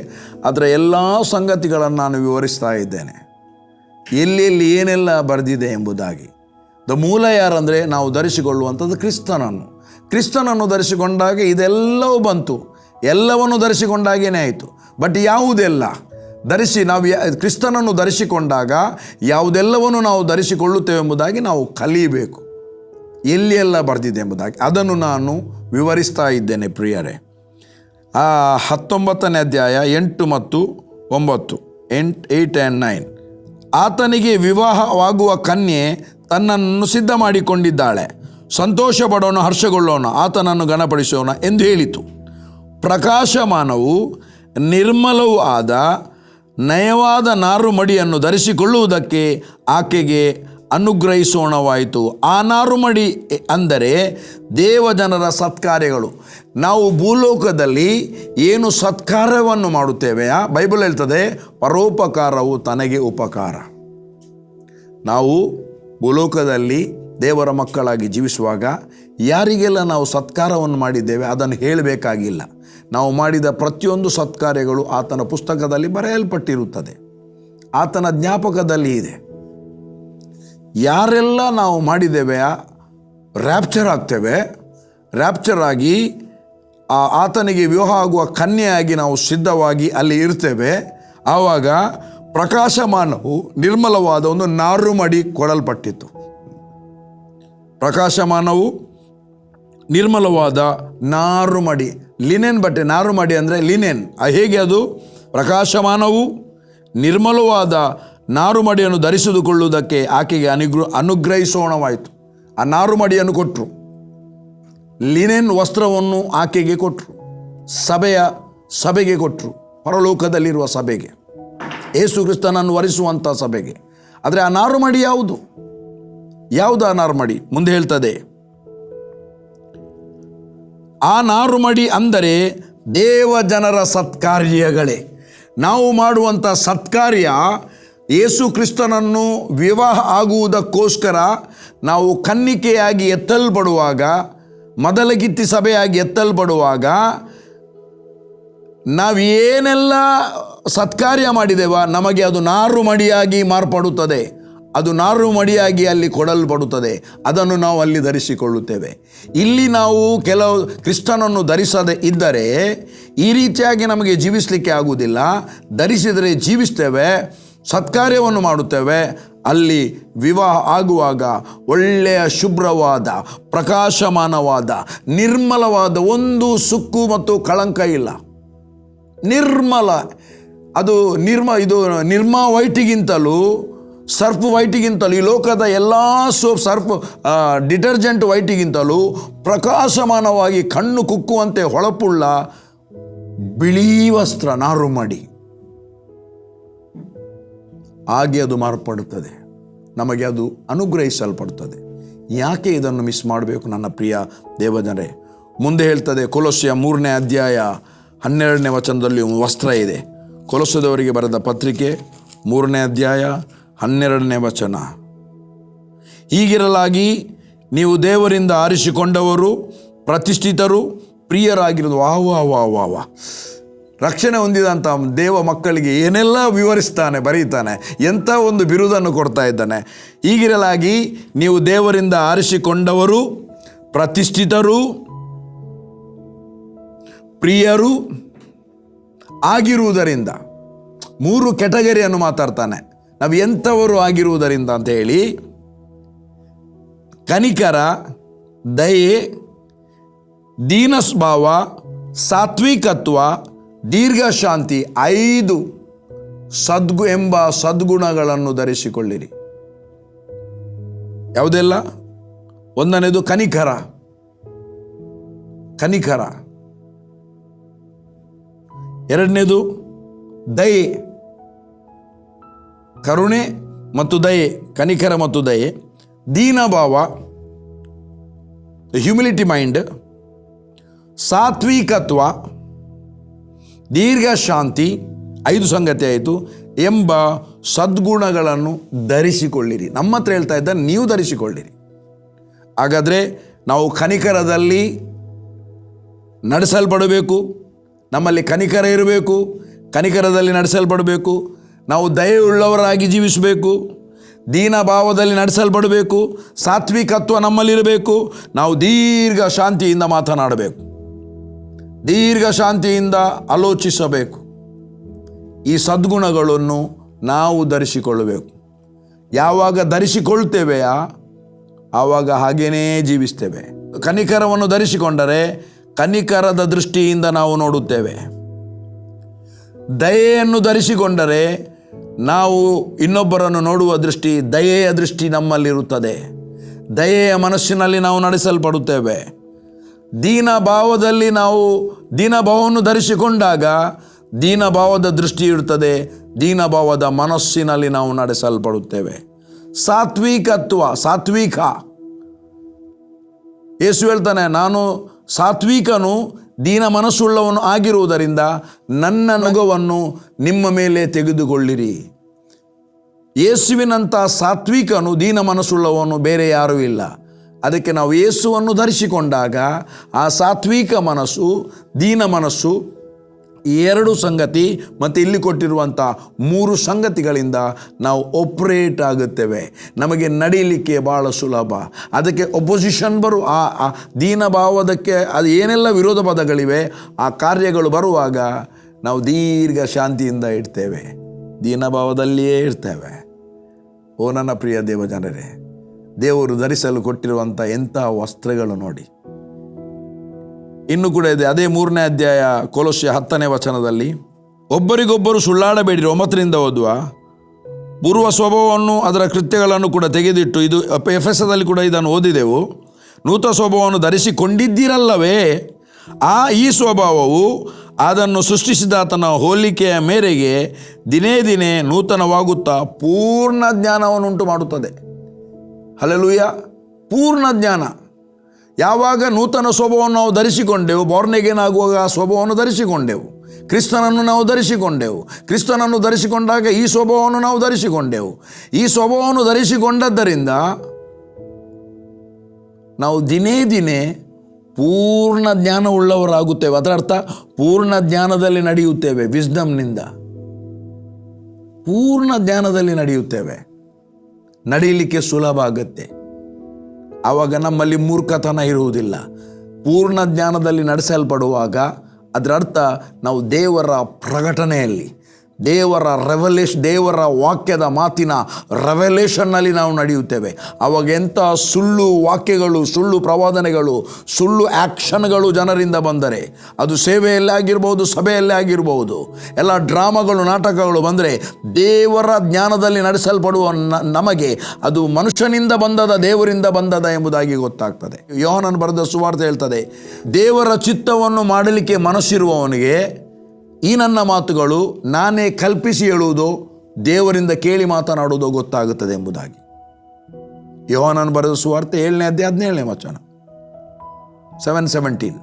ಅದರ ಎಲ್ಲ ಸಂಗತಿಗಳನ್ನು ನಾನು ವಿವರಿಸ್ತಾ ಇದ್ದೇನೆ, ಎಲ್ಲೆಲ್ಲಿ ಏನೆಲ್ಲ ಬರೆದಿದೆ ಎಂಬುದಾಗಿ. ಮೂಲ ಯಾರಂದರೆ ನಾವು ಧರಿಸಿಕೊಳ್ಳುವಂಥದ್ದು ಕ್ರಿಸ್ತನನ್ನು ಧರಿಸಿಕೊಂಡಾಗ ಇದೆಲ್ಲವೂ ಬಂತು. ಎಲ್ಲವನ್ನು ಧರಿಸಿಕೊಂಡಾಗೇನೇ ಆಯಿತು. ಬಟ್ ಯಾವುದೆಲ್ಲ ನಾವು ಕ್ರಿಸ್ತನನ್ನು ಧರಿಸಿಕೊಂಡಾಗ ಯಾವುದೆಲ್ಲವನ್ನು ನಾವು ಧರಿಸಿಕೊಳ್ಳುತ್ತೇವೆ ಎಂಬುದಾಗಿ ನಾವು ಕಲಿಯಬೇಕು. ಎಲ್ಲಿ ಎಲ್ಲ ಬರೆದಿದೆ ಎಂಬುದಾಗಿ ಅದನ್ನು ನಾನು ವಿವರಿಸ್ತಾ ಇದ್ದೇನೆ ಪ್ರಿಯರೇ. 19ನೇ ಅಧ್ಯಾಯ 8 ಮತ್ತು 9, 8 and 9. ಆತನಿಗೆ ವಿವಾಹವಾಗುವ ಕನ್ಯೆ ತನ್ನನ್ನು ಸಿದ್ಧ ಮಾಡಿಕೊಂಡಿದ್ದಾಳೆ. ಸಂತೋಷ ಪಡೋಣ, ಹರ್ಷಗೊಳ್ಳೋಣ, ಆತನನ್ನು ಘನಪಡಿಸೋಣ ಎಂದು ಹೇಳಿತು. ಪ್ರಕಾಶಮಾನವೂ ನಿರ್ಮಲವೂ ಆದ ನಯವಾದ ನಾರುಮಡಿಯನ್ನು ಧರಿಸಿಕೊಳ್ಳುವುದಕ್ಕೆ ಆಕೆಗೆ ಅನುಗ್ರಹಿಸೋಣವಾಯಿತು. ಆ ನಾರುಮಡಿ ಅಂದರೆ ದೇವಜನರ ಸತ್ಕಾರ್ಯಗಳು. ನಾವು ಭೂಲೋಕದಲ್ಲಿ ಏನು ಸತ್ಕಾರ್ಯವನ್ನು ಮಾಡುತ್ತೇವೆಯಾ, ಬೈಬಲ್ ಹೇಳ್ತದೆ, ಪರೋಪಕಾರವು ತನಗೆ ಉಪಕಾರ. ನಾವು ಭೂಲೋಕದಲ್ಲಿ ದೇವರ ಮಕ್ಕಳಾಗಿ ಜೀವಿಸುವಾಗ ಯಾರಿಗೆಲ್ಲ ನಾವು ಸತ್ಕಾರವನ್ನು ಮಾಡಿದ್ದೇವೆ ಅದನ್ನು ಹೇಳಬೇಕಾಗಿಲ್ಲ. ನಾವು ಮಾಡಿದ ಪ್ರತಿಯೊಂದು ಸತ್ಕಾರ್ಯಗಳು ಆತನ ಪುಸ್ತಕದಲ್ಲಿ ಬರೆಯಲ್ಪಟ್ಟಿರುತ್ತದೆ, ಆತನ ಜ್ಞಾಪಕದಲ್ಲಿ ಇದೆ. ಯಾರೆಲ್ಲ ನಾವು ಮಾಡಿದ್ದೇವೆ ರ್ಯಾಪ್ಚರ್ ಆಗ್ತೇವೆ, ರ್ಯಾಪ್ಚರ್ ಆಗಿ ಆತನಿಗೆ ವಿವಾಹ ಆಗುವ ಕನ್ಯೆಯಾಗಿ ನಾವು ಸಿದ್ಧವಾಗಿ ಅಲ್ಲಿ ಇರ್ತೇವೆ. ಆವಾಗ ಪ್ರಕಾಶಮಾನವು ನಿರ್ಮಲವಾದ ಒಂದು ನಾರುಮಡಿ ಕೊಡಲ್ಪಟ್ಟಿತ್ತು. ಪ್ರಕಾಶಮಾನವು ನಿರ್ಮಲವಾದ ನಾರುಮಡಿ, ಲಿನೆನ್ ಬಟ್ಟೆ. ನಾರುಮಡಿ ಅಂದರೆ ಲಿನೆನ್. ಹೇಗೆ ಅದು? ಪ್ರಕಾಶಮಾನವು ನಿರ್ಮಲವಾದ ನಾರುಮಡಿಯನ್ನು ಧರಿಸಿದುಕೊಳ್ಳುವುದಕ್ಕೆ ಆಕೆಗೆ ಅನುಗ್ರಹಿಸೋಣವಾಯಿತು. ಆ ನಾರುಮಡಿಯನ್ನು ಕೊಟ್ಟರು, ಲಿನೆನ್ ವಸ್ತ್ರವನ್ನು ಆಕೆಗೆ ಕೊಟ್ಟರು, ಸಭೆಗೆ ಕೊಟ್ಟರು, ಪರಲೋಕದಲ್ಲಿರುವ ಸಭೆಗೆ, ಯೇಸು ಕ್ರಿಸ್ತನನ್ನು ವರಿಸುವಂಥ ಸಭೆಗೆ. ಆದರೆ ಆ ನಾರುಮಡಿ ಯಾವುದು ಆ ನಾರುಮಡಿ? ಮುಂದೆ ಹೇಳ್ತದೆ, ಆ ನಾರುಮಡಿ ಅಂದರೆ ದೇವ ಜನರ ಸತ್ಕಾರ್ಯಗಳೇ. ನಾವು ಮಾಡುವಂಥ ಸತ್ಕಾರ್ಯ ಯೇಸು ಕ್ರಿಸ್ತನನ್ನು ವಿವಾಹ ಆಗುವುದಕ್ಕೋಸ್ಕರ ನಾವು ಕನ್ನಿಕೆಯಾಗಿ ಎತ್ತಲ್ಪಡುವಾಗ, ಮೊದಲಗಿತ್ತಿ ಸಭೆಯಾಗಿ ಎತ್ತಲ್ಪಡುವಾಗ ನಾವೇನೆಲ್ಲ ಸತ್ಕಾರ್ಯ ಮಾಡಿದೆವ ನಮಗೆ ಅದು ನಾರುಮಡಿಯಾಗಿ ಮಾರ್ಪಡುತ್ತದೆ. ಅದು ನಾರುಮಡಿಯಾಗಿ ಅಲ್ಲಿ ಕೊಡಲ್ಪಡುತ್ತದೆ. ಅದನ್ನು ನಾವು ಅಲ್ಲಿ ಧರಿಸಿಕೊಳ್ಳುತ್ತೇವೆ. ಇಲ್ಲಿ ನಾವು ಕೆಲವು ಕ್ರಿಸ್ತನನ್ನು ಧರಿಸದೆ ಇದ್ದರೆ ಈ ರೀತಿಯಾಗಿ ನಮಗೆ ಜೀವಿಸಲಿಕ್ಕೆ ಆಗುವುದಿಲ್ಲ. ಧರಿಸಿದರೆ ಜೀವಿಸ್ತೇವೆ, ಸತ್ಕಾರ್ಯವನ್ನು ಮಾಡುತ್ತೇವೆ. ಅಲ್ಲಿ ವಿವಾಹ ಆಗುವಾಗ ಒಳ್ಳೆಯ ಶುಭ್ರವಾದ ಪ್ರಕಾಶಮಾನವಾದ ನಿರ್ಮಲವಾದ ಒಂದು ಸುಕ್ಕು ಮತ್ತು ಕಳಂಕ ಇಲ್ಲ. ನಿರ್ಮಲ, ಅದು ನಿರ್ಮಾ ವೈಟಿಗಿಂತಲೂ ಸರ್ಫ್ ವೈಟಿಗಿಂತಲೂ, ಈ ಲೋಕದ ಎಲ್ಲ ಸರ್ಫ್ ಡಿಟರ್ಜೆಂಟ್ ವೈಟಿಗಿಂತಲೂ ಪ್ರಕಾಶಮಾನವಾಗಿ ಕಣ್ಣು ಕುಕ್ಕುವಂತೆ ಹೊಳಪುಳ್ಳ ಬಿಳಿ ವಸ್ತ್ರ ನಾರುಮಡಿ, ಹಾಗೆ ಅದು ಮಾರ್ಪಡುತ್ತದೆ. ನಮಗೆ ಅದು ಅನುಗ್ರಹಿಸಲ್ಪಡುತ್ತದೆ. ಯಾಕೆ ಇದನ್ನು ಮಿಸ್ ಮಾಡಬೇಕು ನನ್ನ ಪ್ರಿಯ ದೇವಜನರೇ? ಮುಂದೆ ಹೇಳ್ತದೆ, ಕೊಲೊಸ್ಸೆ 3ನೇ ಅಧ್ಯಾಯ 12ನೇ ವಚನದಲ್ಲಿ ವಸ್ತ್ರ ಇದೆ. ಕೊಲೊಸ್ಸೆದವರಿಗೆ ಬರೆದ ಪತ್ರಿಕೆ 3ನೇ ಅಧ್ಯಾಯ 12ನೇ ವಚನ. ಹೀಗಿರಲಾಗಿ ನೀವು ದೇವರಿಂದ ಆರಿಸಿಕೊಂಡವರು, ಪ್ರತಿಷ್ಠಿತರು, ಪ್ರಿಯರಾಗಿರೋದು. ವಾ ರಕ್ಷಣೆ ಹೊಂದಿದಂಥ ದೇವ ಮಕ್ಕಳಿಗೆ ಏನೆಲ್ಲ ವಿವರಿಸ್ತಾನೆ, ಬರೀತಾನೆ, ಎಂಥ ಒಂದು ಬಿರುದನ್ನು ಕೊಡ್ತಾ ಇದ್ದಾನೆ. ಹೀಗಿರಲಾಗಿ ನೀವು ದೇವರಿಂದ ಆರಿಸಿಕೊಂಡವರು, ಪ್ರತಿಷ್ಠಿತರು, ಪ್ರಿಯರು ಆಗಿರುವುದರಿಂದ. 3 ಕೆಟಗರಿಯನ್ನು ಮಾತಾಡ್ತಾನೆ. ನಾವು ಎಂಥವರು ಆಗಿರುವುದರಿಂದ ಅಂತ ಹೇಳಿ, ಕನಿಕರ, ದಯೆ, ದೀನಸ್ವಭಾವ, ಸಾತ್ವಿಕತ್ವ, ದೀರ್ಘಶಾಂತಿ, 5 ಎಂಬ ಸದ್ಗುಣಗಳನ್ನು ಧರಿಸಿಕೊಳ್ಳಿರಿ. ಯಾವುದೆಲ್ಲ? ಒಂದನೇದು ಕನಿಕರ. ಎರಡನೇದು ದಯೆ, ಕರುಣೆ ಮತ್ತು ದಯೆ, ಕನಿಕರ ಮತ್ತು ದಯೆ. ದೀನಭಾವ, ಹ್ಯುಮಿಲಿಟಿ ಮೈಂಡ್. ಸಾತ್ವಿಕತ್ವ, ದೀರ್ಘಶಾಂತಿ, 5 ಸಂಗತಿ ಆಯಿತು, ಎಂಬ ಸದ್ಗುಣಗಳನ್ನು ಧರಿಸಿಕೊಳ್ಳಿರಿ. ನಮ್ಮ ಹತ್ರ ಹೇಳ್ತಾ ಇದ್ದ ನೀವು ಧರಿಸಿಕೊಳ್ಳಿರಿ. ಹಾಗಾದರೆ ನಾವು ಕನಿಕರದಲ್ಲಿ ನಡೆಸಲ್ಪಡಬೇಕು, ನಮ್ಮಲ್ಲಿ ಕನಿಕರ ಇರಬೇಕು, ಕನಿಕರದಲ್ಲಿ ನಡೆಸಲ್ಪಡಬೇಕು. ನಾವು ದಯೆಯುಳ್ಳವರಾಗಿ ಜೀವಿಸಬೇಕು, ದೀನಭಾವದಲ್ಲಿ ನಡೆಸಲ್ಪಡಬೇಕು, ಸಾತ್ವಿಕತ್ವ ನಮ್ಮಲ್ಲಿರಬೇಕು. ನಾವು ದೀರ್ಘ ಶಾಂತಿಯಿಂದ ಮಾತನಾಡಬೇಕು, ದೀರ್ಘ ಶಾಂತಿಯಿಂದ ಆಲೋಚಿಸಬೇಕು. ಈ ಸದ್ಗುಣಗಳನ್ನು ನಾವು ಧರಿಸಿಕೊಳ್ಳಬೇಕು. ಯಾವಾಗ ಧರಿಸಿಕೊಳ್ತೇವೆಯಾ ಆವಾಗ ಹಾಗೇನೇ ಜೀವಿಸ್ತೇವೆ. ಕನಿಕರವನ್ನು ಧರಿಸಿಕೊಂಡರೆ ಕನಿಕರದ ದೃಷ್ಟಿಯಿಂದ ನಾವು ನೋಡುತ್ತೇವೆ. ದಯೆಯನ್ನು ಧರಿಸಿಕೊಂಡರೆ ನಾವು ಇನ್ನೊಬ್ಬರನ್ನು ನೋಡುವ ದೃಷ್ಟಿ, ದಯೆಯ ದೃಷ್ಟಿ ನಮ್ಮಲ್ಲಿರುತ್ತದೆ. ದಯೆಯ ಮನಸ್ಸಿನಲ್ಲಿ ನಾವು ನಡೆಸಲ್ಪಡುತ್ತೇವೆ. ದೀನಭಾವದಲ್ಲಿ ನಾವು ದೀನಭಾವವನ್ನು ಧರಿಸಿಕೊಂಡಾಗ ದೀನಭಾವದ ದೃಷ್ಟಿ ಇರುತ್ತದೆ, ದೀನಭಾವದ ಮನಸ್ಸಿನಲ್ಲಿ ನಾವು ನಡೆಸಲ್ಪಡುತ್ತೇವೆ. ಸಾತ್ವಿಕ, ಯೇಸು ಹೇಳ್ತಾನೆ, ನಾನು ಸಾತ್ವಿಕನು ದೀನ ಮನಸ್ಸುಳ್ಳವನು ಆಗಿರುವುದರಿಂದ ನನ್ನ ನೊಗವನ್ನು ನಿಮ್ಮ ಮೇಲೆ ತೆಗೆದುಕೊಳ್ಳಿರಿ. ಯೇಸುವಿನಂಥ ಸಾತ್ವಿಕನು ದೀನ ಮನಸ್ಸುಳ್ಳವನು ಬೇರೆ ಯಾರೂ ಇಲ್ಲ. ಅದಕ್ಕೆ ನಾವು ಯೇಸುವನ್ನು ಧರಿಸಿಕೊಂಡಾಗ ಆ ಸಾತ್ವಿಕ ಮನಸ್ಸು, ದೀನ ಮನಸ್ಸು, ಈ 2 ಸಂಗತಿ ಮತ್ತು ಇಲ್ಲಿ ಕೊಟ್ಟಿರುವಂಥ 3 ಸಂಗತಿಗಳಿಂದ ನಾವು ಆಪರೇಟ್ ಆಗುತ್ತೇವೆ. ನಮಗೆ ನಡೀಲಿಕ್ಕೆ ಭಾಳ ಸುಲಭ. ಅದಕ್ಕೆ ಒಪೊಸಿಷನ್ ಆ ದೀನ ಭಾವದಕ್ಕೆ ಅದು ಏನೆಲ್ಲ ವಿರೋಧ ಪದಗಳಿವೆ, ಆ ಕಾರ್ಯಗಳು ಬರುವಾಗ ನಾವು ದೀರ್ಘ ಶಾಂತಿಯಿಂದ ಇರ್ತೇವೆ, ದೀನಭಾವದಲ್ಲಿಯೇ ಇರ್ತೇವೆ. ಓ ನನ್ನ ಪ್ರಿಯ ದೇವಜನರೇ, ದೇವರು ಧರಿಸಲು ಕೊಟ್ಟಿರುವಂಥ ಎಂಥ ವಸ್ತ್ರಗಳು ನೋಡಿ. ಇನ್ನೂ ಕೂಡ ಇದೆ, ಅದೇ 3ನೇ ಅಧ್ಯಾಯ ಕೊಲೊಸ್ಸೆ 10ನೇ ವಚನದಲ್ಲಿ, ಒಬ್ಬರಿಗೊಬ್ಬರು ಸುಳ್ಳಾಡಬೇಡಿರಿ. 9ರಿಂದ ಓದುವ. ಪೂರ್ವ ಸ್ವಭಾವವನ್ನು ಅದರ ಕೃತ್ಯಗಳನ್ನು ಕೂಡ ತೆಗೆದಿಟ್ಟು, ಇದು ಎಫೆಸದಲ್ಲಿ ಕೂಡ ಇದನ್ನು ಓದಿದೆವು, ನೂತನ ಸ್ವಭಾವವನ್ನು ಧರಿಸಿಕೊಂಡಿದ್ದಿರಲ್ಲವೇ. ಈ ಸ್ವಭಾವವು ಅದನ್ನು ಸೃಷ್ಟಿಸಿದಾತನ ಹೋಲಿಕೆಯ ಮೇರೆಗೆ ದಿನೇ ದಿನೇ ನೂತನವಾಗುತ್ತಾ ಪೂರ್ಣ ಜ್ಞಾನವನ್ನುಂಟು ಮಾಡುತ್ತದೆ. ಹಲ್ಲೆಲೂಯಾ. ಪೂರ್ಣ ಜ್ಞಾನ. ಯಾವಾಗ ನೂತನ ಸ್ವಭಾವವನ್ನು ನಾವು ಧರಿಸಿಕೊಂಡೆವು, ಬಾರ್ನ್ ಅಗೇನ್ ಆಗುವಾಗ ಆ ಸ್ವಭಾವವನ್ನು ಧರಿಸಿಕೊಂಡೆವು, ಕ್ರಿಸ್ತನನ್ನು ನಾವು ಧರಿಸಿಕೊಂಡೆವು. ಕ್ರಿಸ್ತನನ್ನು ಧರಿಸಿಕೊಂಡಾಗ ಈ ಸ್ವಭಾವವನ್ನು ನಾವು ಧರಿಸಿಕೊಂಡೆವು. ಈ ಸ್ವಭಾವವನ್ನು ಧರಿಸಿಕೊಂಡದ್ದರಿಂದ ನಾವು ದಿನೇ ದಿನೇ ಪೂರ್ಣ ಜ್ಞಾನವುಳ್ಳವರಾಗುತ್ತೇವೆ. ಅದರ ಅರ್ಥ ಪೂರ್ಣ ಜ್ಞಾನದಲ್ಲಿ ನಡೆಯುತ್ತೇವೆ. ವಿಸ್ಡಮ್ನಿಂದ ಪೂರ್ಣ ಜ್ಞಾನದಲ್ಲಿ ನಡೆಯುತ್ತೇವೆ. ನಡೀಲಿಕ್ಕೆ ಸುಲಭ ಆಗುತ್ತೆ. ಆವಾಗ ನಮ್ಮಲ್ಲಿ ಮೂರ್ಖತನ ಇರುವುದಿಲ್ಲ. ಪೂರ್ಣ ಜ್ಞಾನದಲ್ಲಿ ನಡೆಸಲ್ಪಡುವಾಗ ಅದರ ಅರ್ಥ ನಾವು ದೇವರ ಪ್ರಕಟಣೆಯಲ್ಲಿ, ದೇವರ ವಾಕ್ಯದ ಮಾತಿನ ರೆವಲೇಷನ್ನಲ್ಲಿ ನಾವು ನಡೆಯುತ್ತೇವೆ. ಆವಾಗ ಎಂಥ ಸುಳ್ಳು ವಾಕ್ಯಗಳು, ಸುಳ್ಳು ಪ್ರವಾದನೆಗಳು, ಸುಳ್ಳು ಆ್ಯಕ್ಷನ್ಗಳು ಜನರಿಂದ ಬಂದರೆ, ಅದು ಸೇವೆಯಲ್ಲೇ ಆಗಿರ್ಬೋದು, ಸಭೆಯಲ್ಲೇ ಆಗಿರ್ಬೋದು, ಎಲ್ಲ ಡ್ರಾಮಾಗಳು, ನಾಟಕಗಳು ಬಂದರೆ, ದೇವರ ಜ್ಞಾನದಲ್ಲಿ ನಡೆಸಲ್ಪಡುವ ನಮಗೆ ಅದು ಮನುಷ್ಯನಿಂದ ಬಂದದ, ದೇವರಿಂದ ಬಂದದ ಎಂಬುದಾಗಿ ಗೊತ್ತಾಗ್ತದೆ. ಯೋಹಾನನು ಬರೆದ ಸುವಾರ್ತೆ ಹೇಳ್ತದೆ, ದೇವರ ಚಿತ್ತವನ್ನು ಮಾಡಲಿಕ್ಕೆ ಮನಸ್ಸಿರುವವನಿಗೆ ಈ ನನ್ನ ಮಾತುಗಳು ನಾನೇ ಕಲ್ಪಿಸಿ ಹೇಳುವುದೋ ದೇವರಿಂದ ಕೇಳಿ ಮಾತನಾಡುವುದೋ ಗೊತ್ತಾಗುತ್ತದೆ ಎಂಬುದಾಗಿ. ಯೋಹಾನನು ಬರೆದ ಸುವಾರ್ತೆ 7ನೇ ಅಧ್ಯಾಯ 17ನೇ ವಚನ, 7:17.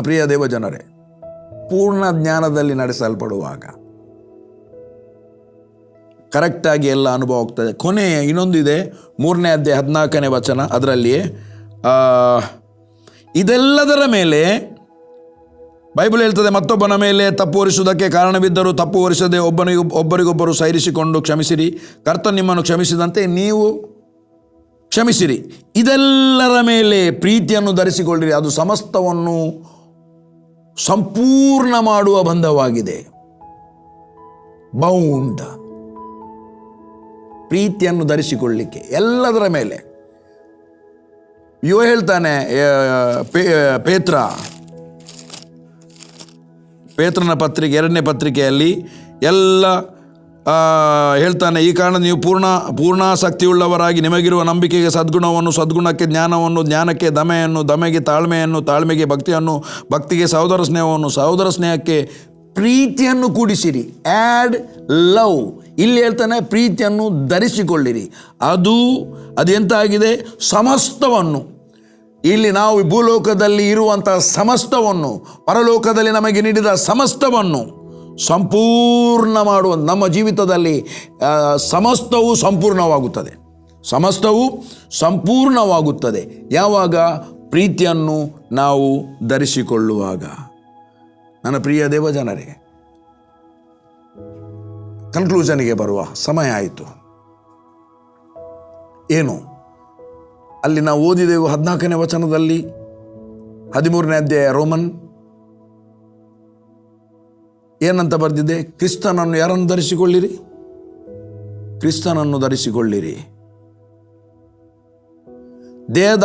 ಪ್ರಿಯ ದೇವಜನರೇ, ಪೂರ್ಣ ಜ್ಞಾನದಲ್ಲಿ ನಡೆಸಲ್ಪಡುವಾಗ ಕರೆಕ್ಟಾಗಿ ಎಲ್ಲ ಅನುಭವ ಹೋಗ್ತದೆ. ಕೊನೆ ಇನ್ನೊಂದಿದೆ, 3ನೇ ಅಧ್ಯಾಯ 14ನೇ ವಚನ, ಅದರಲ್ಲಿಯೇ ಇದೆಲ್ಲದರ ಮೇಲೆ ಬೈಬಲ್ ಹೇಳ್ತದೆ, ಮತ್ತೊಬ್ಬನ ಮೇಲೆ ತಪ್ಪು ಹೊರಿಸುವುದಕ್ಕೆ ಕಾರಣವಿದ್ದರೂ ತಪ್ಪು ಹೊರಿಸದೆ ಒಬ್ಬರಿಗೊಬ್ಬರು ಸೈರಿಸಿಕೊಂಡು ಕ್ಷಮಿಸಿರಿ, ಕರ್ತನು ನಿಮ್ಮನ್ನು ಕ್ಷಮಿಸಿದಂತೆ ನೀವು ಕ್ಷಮಿಸಿರಿ. ಇದೆಲ್ಲರ ಮೇಲೆ ಪ್ರೀತಿಯನ್ನು ಧರಿಸಿಕೊಳ್ಳಿರಿ, ಅದು ಸಮಸ್ತವನ್ನು ಸಂಪೂರ್ಣ ಮಾಡುವ ಬಂಧವಾಗಿದೆ. ಬೌಂಡ್. ಪ್ರೀತಿಯನ್ನು ಧರಿಸಿಕೊಳ್ಳಲಿಕ್ಕೆ ಎಲ್ಲದರ ಮೇಲೆ. ಹೇಳ್ತಾನೆ ಪೇತ್ರನ ಪತ್ರಿಕೆ 2ನೇ ಪತ್ರಿಕೆಯಲ್ಲಿ ಎಲ್ಲ ಹೇಳ್ತಾನೆ, ಈ ಕಾರಣ ನೀವು ಪೂರ್ಣಾಸಕ್ತಿಯುಳ್ಳವರಾಗಿ ನಿಮಗಿರುವ ನಂಬಿಕೆಗೆ ಸದ್ಗುಣವನ್ನು, ಸದ್ಗುಣಕ್ಕೆ ಜ್ಞಾನವನ್ನು, ಜ್ಞಾನಕ್ಕೆ ದಮೆಯನ್ನು, ದಮೆಗೆ ತಾಳ್ಮೆಯನ್ನು, ತಾಳ್ಮೆಗೆ ಭಕ್ತಿಯನ್ನು, ಭಕ್ತಿಗೆ ಸಹೋದರ ಸ್ನೇಹವನ್ನು, ಸಹೋದರ ಸ್ನೇಹಕ್ಕೆ ಪ್ರೀತಿಯನ್ನು ಕೂಡಿಸಿರಿ. Add love. ಇಲ್ಲಿ ಹೇಳ್ತಾನೆ ಪ್ರೀತಿಯನ್ನು ಧರಿಸಿಕೊಳ್ಳಿರಿ. ಅದು ಎಂತ ಆಗಿದೆ? ಸಮಸ್ತವನ್ನು. ಇಲ್ಲಿ ನಾವು ಭೂಲೋಕದಲ್ಲಿ ಇರುವಂಥ ಸಮಸ್ತವನ್ನು, ಪರಲೋಕದಲ್ಲಿ ನಮಗೆ ನೀಡಿದ ಸಮಸ್ತವನ್ನು ಸಂಪೂರ್ಣ ಮಾಡುವ ನಮ್ಮ ಜೀವಿತದಲ್ಲಿ ಸಮಸ್ತವೂ ಸಂಪೂರ್ಣವಾಗುತ್ತದೆ. ಸಮಸ್ತವೂ ಸಂಪೂರ್ಣವಾಗುತ್ತದೆ ಯಾವಾಗ? ಪ್ರೀತಿಯನ್ನು ನಾವು ಧರಿಸಿಕೊಳ್ಳುವಾಗ. ನನ್ನ ಪ್ರಿಯ ದೇವಜನರೇ, ಕನ್ಕ್ಲೂಷನ್ಗೆ ಬರುವ ಸಮಯ ಆಯಿತು. ಏನು ಅಲ್ಲಿ ನಾವು ಓದಿದೆವು 14ನೇ ವಚನದಲ್ಲಿ, 13ನೇ ಅಧ್ಯಾಯ ರೋಮನ್ ಏನಂತ ಬರೆದಿದೆ? ಕ್ರಿಸ್ತನನ್ನು ಯಾರನ್ನು ಧರಿಸಿಕೊಳ್ಳಿರಿ? ಕ್ರಿಸ್ತನನ್ನು ಧರಿಸಿಕೊಳ್ಳಿರಿ. ದೇಹದ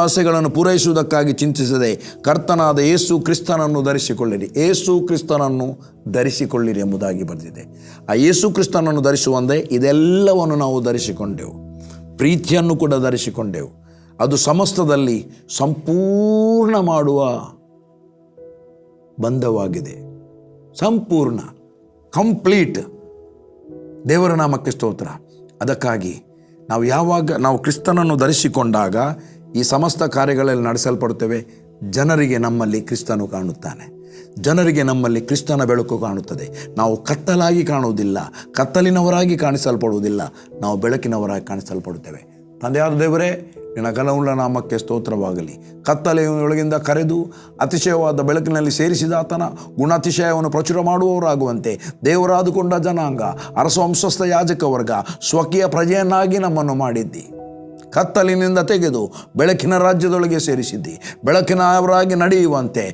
ಆಸೆಗಳನ್ನು ಪೂರೈಸುವುದಕ್ಕಾಗಿ ಚಿಂತಿಸದೆ ಕರ್ತನಾದ ಯೇಸು ಕ್ರಿಸ್ತನನ್ನು ಧರಿಸಿಕೊಳ್ಳಿರಿ. ಯೇಸು ಕ್ರಿಸ್ತನನ್ನು ಧರಿಸಿಕೊಳ್ಳಿರಿ ಎಂಬುದಾಗಿ ಬರೆದಿದೆ. ಆ ಯೇಸು ಕ್ರಿಸ್ತನನ್ನು ಧರಿಸುವಂತೆ ಇದೆಲ್ಲವನ್ನು ನಾವು ಧರಿಸಿಕೊಂಡೆವು. ಪ್ರೀತಿಯನ್ನು ಕೂಡ ಧರಿಸಿಕೊಂಡೆವು. ಅದು ಸಮಸ್ತದಲ್ಲಿ ಸಂಪೂರ್ಣ ಮಾಡುವ ಬಂಧವಾಗಿದೆ. ಸಂಪೂರ್ಣ, ಕಂಪ್ಲೀಟ್. ದೇವರ ನಾಮಕ್ಕೆ ಸ್ತೋತ್ರ. ಅದಕ್ಕಾಗಿ ಯಾವಾಗ ನಾವು ಕ್ರಿಸ್ತನನ್ನು ಧರಿಸಿಕೊಂಡಾಗ ಈ ಸಮಸ್ತ ಕಾರ್ಯಗಳಲ್ಲಿ ನಡೆಸಲ್ಪಡುತ್ತೇವೆ. ಜನರಿಗೆ ನಮ್ಮಲ್ಲಿ ಕ್ರಿಸ್ತನು ಕಾಣುತ್ತಾನೆ. ಜನರಿಗೆ ನಮ್ಮಲ್ಲಿ ಕ್ರಿಸ್ತನ ಬೆಳಕು ಕಾಣುತ್ತದೆ. ನಾವು ಕತ್ತಲಾಗಿ ಕಾಣುವುದಿಲ್ಲ, ಕತ್ತಲಿನವರಾಗಿ ಕಾಣಿಸಲ್ಪಡುವುದಿಲ್ಲ, ನಾವು ಬೆಳಕಿನವರಾಗಿ ಕಾಣಿಸಲ್ಪಡುತ್ತೇವೆ. ತಂದೆಯಾದ ದೇವರೇ, ನಿನ್ನ ಘನವುಳ್ಳ ನಾಮಕ್ಕೆ ಸ್ತೋತ್ರವಾಗಲಿ. ಕತ್ತಲೆಯೊಳಗಿಂದ ಕರೆದು ಅತಿಶಯವಾದ ಬೆಳಕಿನಲ್ಲಿ ಸೇರಿಸಿದ ಆತನ ಗುಣಾತಿಶಯವನ್ನು ಪ್ರಚುರ ಮಾಡುವವರಾಗುವಂತೆ ದೇವರಾದುಕೊಂಡ ಜನಾಂಗ, ಅರಸವಂಶಸ್ಥ ಯಾಜಕ ವರ್ಗ, ಸ್ವಕೀಯ ಪ್ರಜೆಯನ್ನಾಗಿ ನಮ್ಮನ್ನು ಮಾಡಿದ್ದಿ. ಕತ್ತಲಿನಿಂದ ತೆಗೆದು ಬೆಳಕಿನ ರಾಜ್ಯದೊಳಗೆ ಸೇರಿಸಿದ್ದಿ. ಬೆಳಕಿನವರಾಗಿ ನಡೆಯುವಂತೆ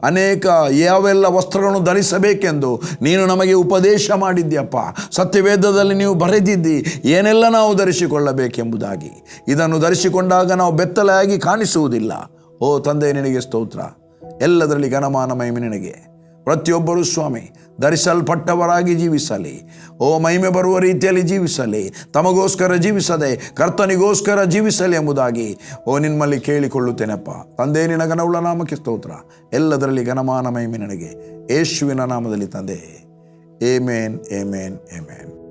ಅನೇಕ ಯಾವೆಲ್ಲ ವಸ್ತ್ರಗಳನ್ನು ಧರಿಸಬೇಕೆಂದು ನೀನು ನಮಗೆ ಉಪದೇಶ ಮಾಡಿದ್ಯಪ್ಪ. ಸತ್ಯವೇದದಲ್ಲಿ ನೀವು ಬರೆದಿದ್ದಿ ಏನೆಲ್ಲ ನಾವು ಧರಿಸಿಕೊಳ್ಳಬೇಕೆಂಬುದಾಗಿ. ಇದನ್ನು ಧರಿಸಿಕೊಂಡಾಗ ನಾವು ಬೆತ್ತಲೆಯಾಗಿ ಕಾಣಿಸುವುದಿಲ್ಲ. ಓ ತಂದೆ, ನಿನಗೆ ಸ್ತೋತ್ರ. ಎಲ್ಲದರಲ್ಲಿ ಘನಮಾನ ಮಹಿಮೆ ನಿನಗೆ. ಪ್ರತಿಯೊಬ್ಬರೂ ಸ್ವಾಮಿ ಧರಿಸಲ್ಪಟ್ಟವರಾಗಿ ಜೀವಿಸಲಿ. ಮಹಿಮೆ ಬರುವ ರೀತಿಯಲ್ಲಿ ಜೀವಿಸಲಿ. ತಮಗೋಸ್ಕರ ಜೀವಿಸದೆ ಕರ್ತನಿಗೋಸ್ಕರ ಜೀವಿಸಲಿ ಎಂಬುದಾಗಿ ನಿಮ್ಮಲ್ಲಿ ಕೇಳಿಕೊಳ್ಳುತ್ತೇನಪ್ಪ. ತಂದೆ, ನಿನ್ನ ಘನವುಳ್ಳ ನಾಮಕ್ಕೆ ಸ್ತೋತ್ರ. ಎಲ್ಲದರಲ್ಲಿ ಘನಮಾನ ಮಹಿಮೆ ನನಗೆ. ಯೇಸುವಿನ ನಾಮದಲ್ಲಿ ತಂದೆ, ಆಮೆನ್, ಆಮೆನ್, ಆಮೆನ್.